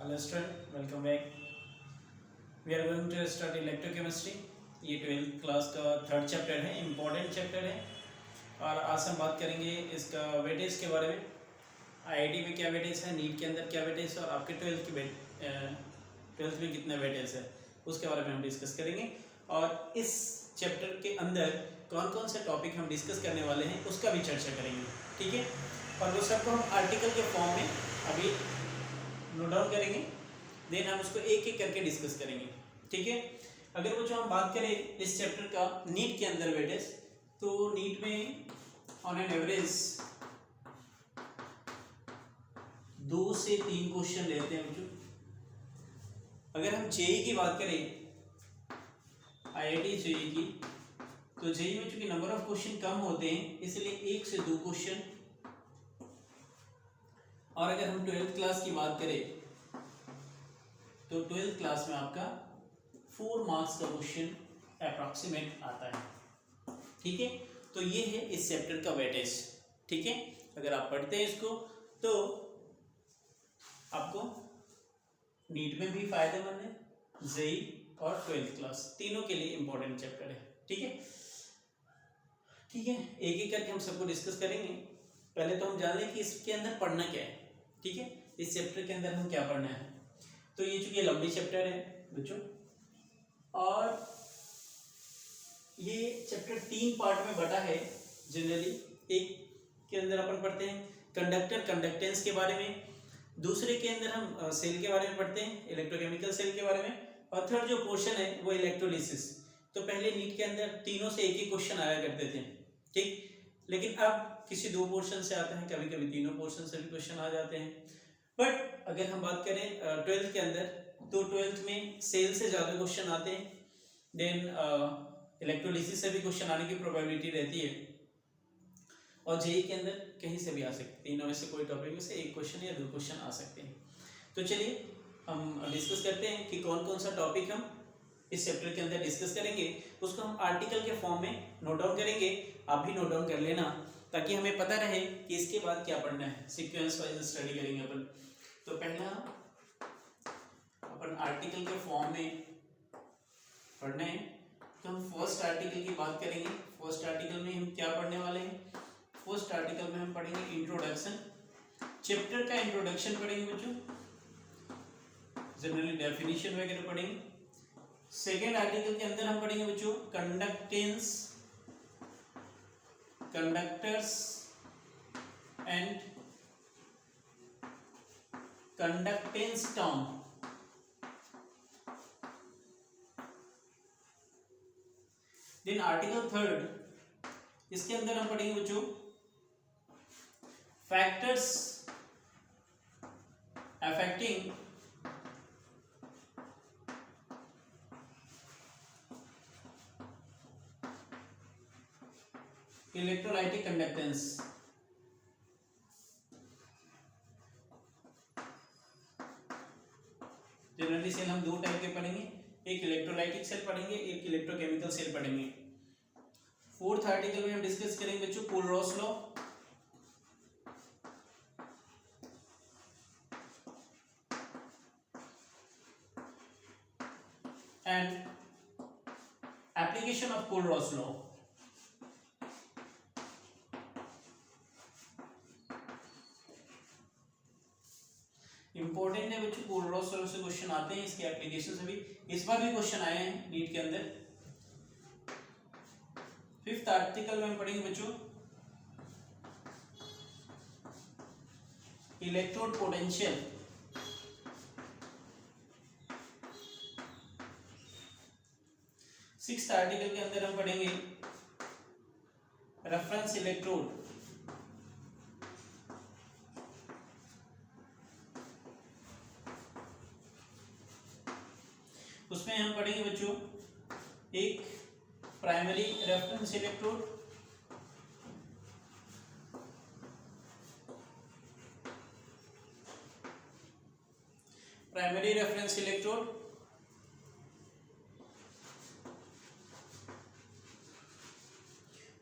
Hello student, welcome back. We are going to start electrochemistry. ये 12th class का third chapter है, important chapter है और आज हम बात करेंगे इसका वेटेज के बारे में। आईआईटी में क्या वेटेज है, नीट के अंदर क्या वेटेज है और आपके ट्वेल्थ में कितना वेटेज है उसके बारे में हम डिस्कस करेंगे। और इस चैप्टर के अंदर कौन कौन से टॉपिक हम डिस्कस करने वाले हैं उसका भी चर्चा करेंगे, ठीक है। और वो सबको हम आर्टिकल के फॉर्म में अभी नोट डाउन करेंगे, देन हम उसको एक एक करके डिस्कस करेंगे, ठीक है। अगर वो जो हम बात करें इस चैप्टर का नीट के अंदर वेटेज, तो नीट में ऑन एन एवरेज 2 से 3 क्वेश्चन लेते हैं बच्चों। अगर हम जेई की बात करें, आईआईटी जेई की, तो जेई में चूंकि नंबर ऑफ क्वेश्चन कम होते हैं इसलिए 1 से 2 क्वेश्चन। और अगर हम 12th क्लास की बात करें तो 12th क्लास में आपका 4 मार्क्स का क्वेश्चन अप्रॉक्सीमेट आता है, ठीक है। तो ये है इस चैप्टर का वेटेज, ठीक है। अगर आप पढ़ते हैं इसको तो आपको नीट में भी फायदेमंद है, जेई और 12th क्लास तीनों के लिए इंपॉर्टेंट चैप्टर है, ठीक है। ठीक है, एक एक करके हम सबको डिस्कस करेंगे। पहले तो हम जान लें कि इसके अंदर पढ़ना क्या है, ठीक है। इस चैप्टर के अंदर हम क्या पढ़ना है। तो ये चूंकि लंबी चैप्टर है बच्चों, और ये चैप्टर 3 पार्ट में बटा है जनरली। एक के अंदर अपन पढ़ते हैं कंडक्टेंस के बारे में, दूसरे के अंदर हम सेल के बारे में पढ़ते हैं, इलेक्ट्रोकेमिकल सेल के बारे में, और थर्ड जो पोर्शन है वो इलेक्ट्रोलिसिस। तो पहले नीट के अंदर तीनों से एक ही क्वेश्चन आया करते थे, ठीक। लेकिन अब किसी 2 पोर्शन से आते हैं, कभी कभी तीनों पोर्शन से भी क्वेश्चन आ जाते हैं। बट अगर हम बात करें 12th के अंदर, तो 12th में सेल से ज़्यादा क्वेश्चन आते हैं, देन इलेक्ट्रोलिसिस से भी क्वेश्चन आने की प्रोबेबिलिटी रहती है, और जेई के अंदर कहीं से भी आ सकते हैं। तीनों में से कोई टॉपिक में से एक क्वेश्चन या 2 क्वेश्चन आ सकते हैं। तो चलिए हम डिस्कस करते हैं कि कौन कौन सा टॉपिक हम इस चैप्टर के अंदर डिस्कस करेंगे। उसको हम आर्टिकल के फॉर्म में नोट डाउन करेंगे, आप भी नोट डाउन कर लेना ताकि हमें पता रहे कि इसके बाद क्या पढ़ना है। सीक्वेंस वाइज स्टडी करेंगे अपन। तो पहला अपन आर्टिकल के फॉर्म में पढ़ना है, तो हम फर्स्ट आर्टिकल की बात करेंगे। फर्स्ट आर्टिकल में हम क्या पढ़ने वाले हैं। फर्स्ट आर्टिकल में हम पढ़ेंगे इंट्रोडक्शन, चैप्टर का इंट्रोडक्शन पढ़ेंगे बच्चों, जनरली डेफिनेशन वगैरह पढ़ेंगे। सेकेंड आर्टिकल के अंदर हम पढ़ेंगे बच्चों conductors and conductance term. Then article third, इसके अंदर हम पढ़ेंगे बच्चों factors affecting electrolytic conductance. Generally cell हम 2 टाइप के पढ़ेंगे, एक इलेक्ट्रोलाइटिक सेल पढ़ेंगे, एक इलेक्ट्रोकेमिकल सेल पढ़ेंगे। फोर्थ आर्टिकल में हम डिस्कस करेंगे बच्चों कोलरॉस law, and application of कोलरॉस law. Important है बच्चों, कोलरॉस लॉ से क्वेश्चन आते हैं, इसके एप्लीकेशन से भी इस बार भी क्वेश्चन आए हैं नीट के अंदर। फिफ्थ आर्टिकल में हम पढ़ेंगे बच्चों इलेक्ट्रोड पोटेंशियल। सिक्स्थ आर्टिकल के अंदर हम पढ़ेंगे रेफरेंस इलेक्ट्रोड। उसमें हम पढ़ेंगे बच्चों एक प्राइमरी रेफरेंस इलेक्ट्रोड,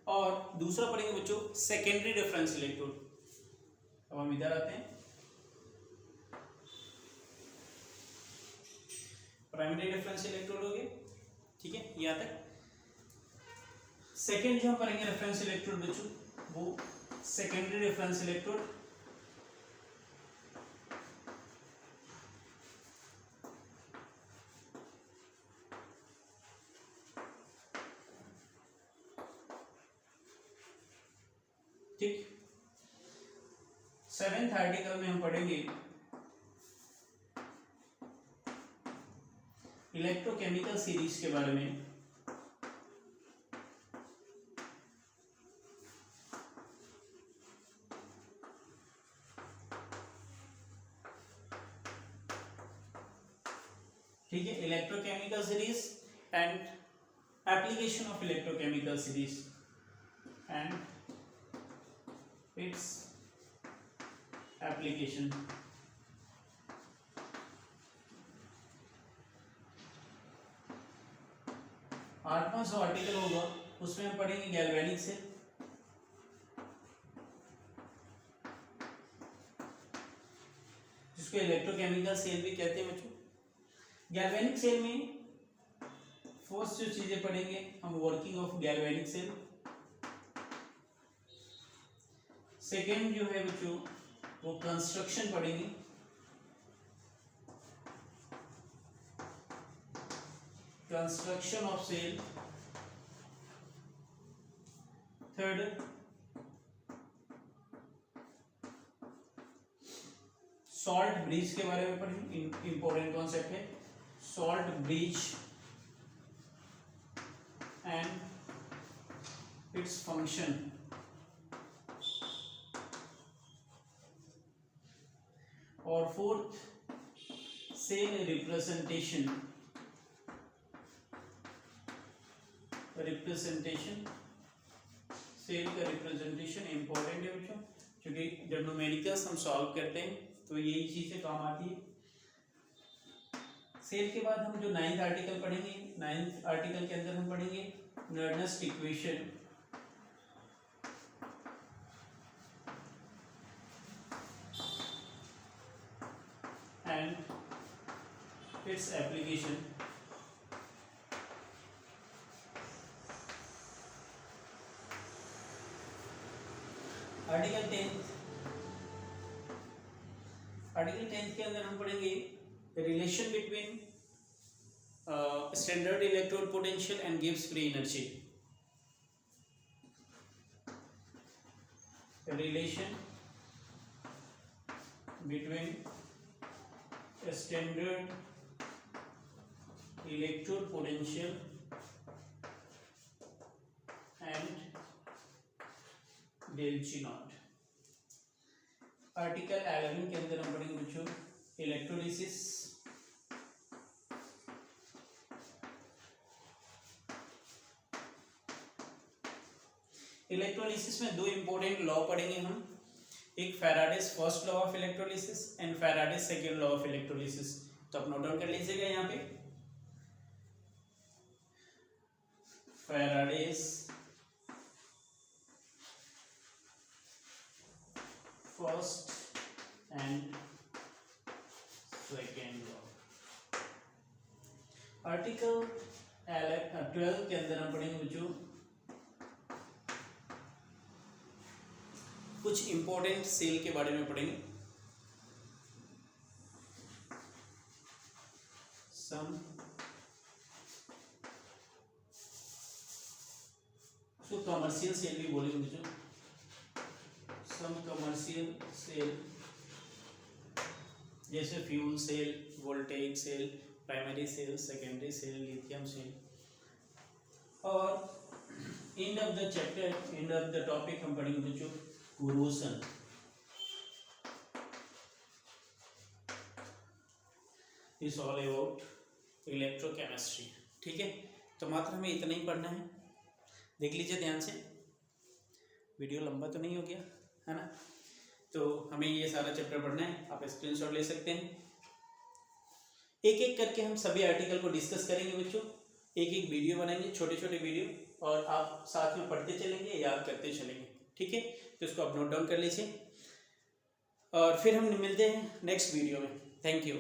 और दूसरा पढ़ेंगे बच्चों सेकेंडरी रेफरेंस इलेक्ट्रोड। अब हम इधर आते हैं, प्राइमरी रेफरेंस इलेक्ट्रोड हो गए, ठीक है, यहाँ तक। सेकेंड जो हम पढ़ेंगे रेफरेंस इलेक्ट्रोड बच्चों, वो सेकेंडरी रेफरेंस इलेक्ट्रोड। ठीक, 7th आर्टिकल में हम पढ़ेंगे इलेक्ट्रोकेमिकल सीरीज के बारे में। ठीक है, electrochemical series and application of electrochemical series and its application. 8वां जो आर्टिकल होगा उसमें हम पढ़ेंगे गैल्वेनिक सेल, जिसको इलेक्ट्रोकेमिकल सेल भी कहते हैं बच्चों। गैल्वेनिक सेल में फर्स्ट जो चीजें पढ़ेंगे हम, working of galvanic cell. Second जो है बच्चों वो कंस्ट्रक्शन पढ़ेंगे। Construction of cell. Third salt bridge के बारे में पढ़ेंगे, इंपॉर्टेंट कॉन्सेप्ट है salt bridge and its function. और फोर्थ सेल रिप्रेजेंटेशन। सेल का रिप्रेजेंटेशन इंपॉर्टेंट है बच्चों, क्योंकि जब न्यूमेरिकल्स हम सॉल्व करते हैं तो यही चीजें काम आती है। सेल के बाद हम जो 9th आर्टिकल पढ़ेंगे, 9th आर्टिकल के अंदर हम पढ़ेंगे Nernst equation and its application. Article 10th के अंदर हम पढ़ेंगे relation between standard electrode potential and गिव्स free energy. Relation between standard electrode potential and del G nought. Article 11 के अंदर हम पढ़ेंगे बच्चों इलेक्ट्रोलिसिस। इलेक्ट्रोलिसिस में दो इंपॉर्टेंट लॉ पढ़ेंगे हम, एक Faraday's first law of electrolysis and Faraday's second law of electrolysis. तो आप नोट डाउन कर लीजिएगा यहाँ पे, Faraday's first and second law. Article 12 के अंदर हम पढ़ेंगे बच्चों कुछ इंपॉर्टेंट सेल के बारे में पढ़ेंगे। सम उसको कमर्शियल सेल भी बोलेंगे बच्चों, सम कमर्शियल सेल जैसे fuel cell, voltage cell, primary cell, secondary cell, lithium cell. और end of the chapter, end of the topic हम पढ़ेंगे बच्चों corrosion. Is all about electrochemistry. ठीक है, तो मात्र हमें इतना ही पढ़ना है। देख लीजिए ध्यान से, वीडियो लंबा तो नहीं हो गया है ना। तो हमें ये सारा चैप्टर पढ़ना है, आप स्क्रीनशॉट ले सकते हैं। एक एक करके हम सभी आर्टिकल को डिस्कस करेंगे बच्चों, एक एक वीडियो बनाएंगे, छोटे छोटे वीडियो, और आप साथ में पढ़ते चलेंगे, याद करते चलेंगे। ठीक है, तो इसको आप नोट डाउन कर लीजिए और फिर हम मिलते हैं नेक्स्ट वीडियो में। Thank you.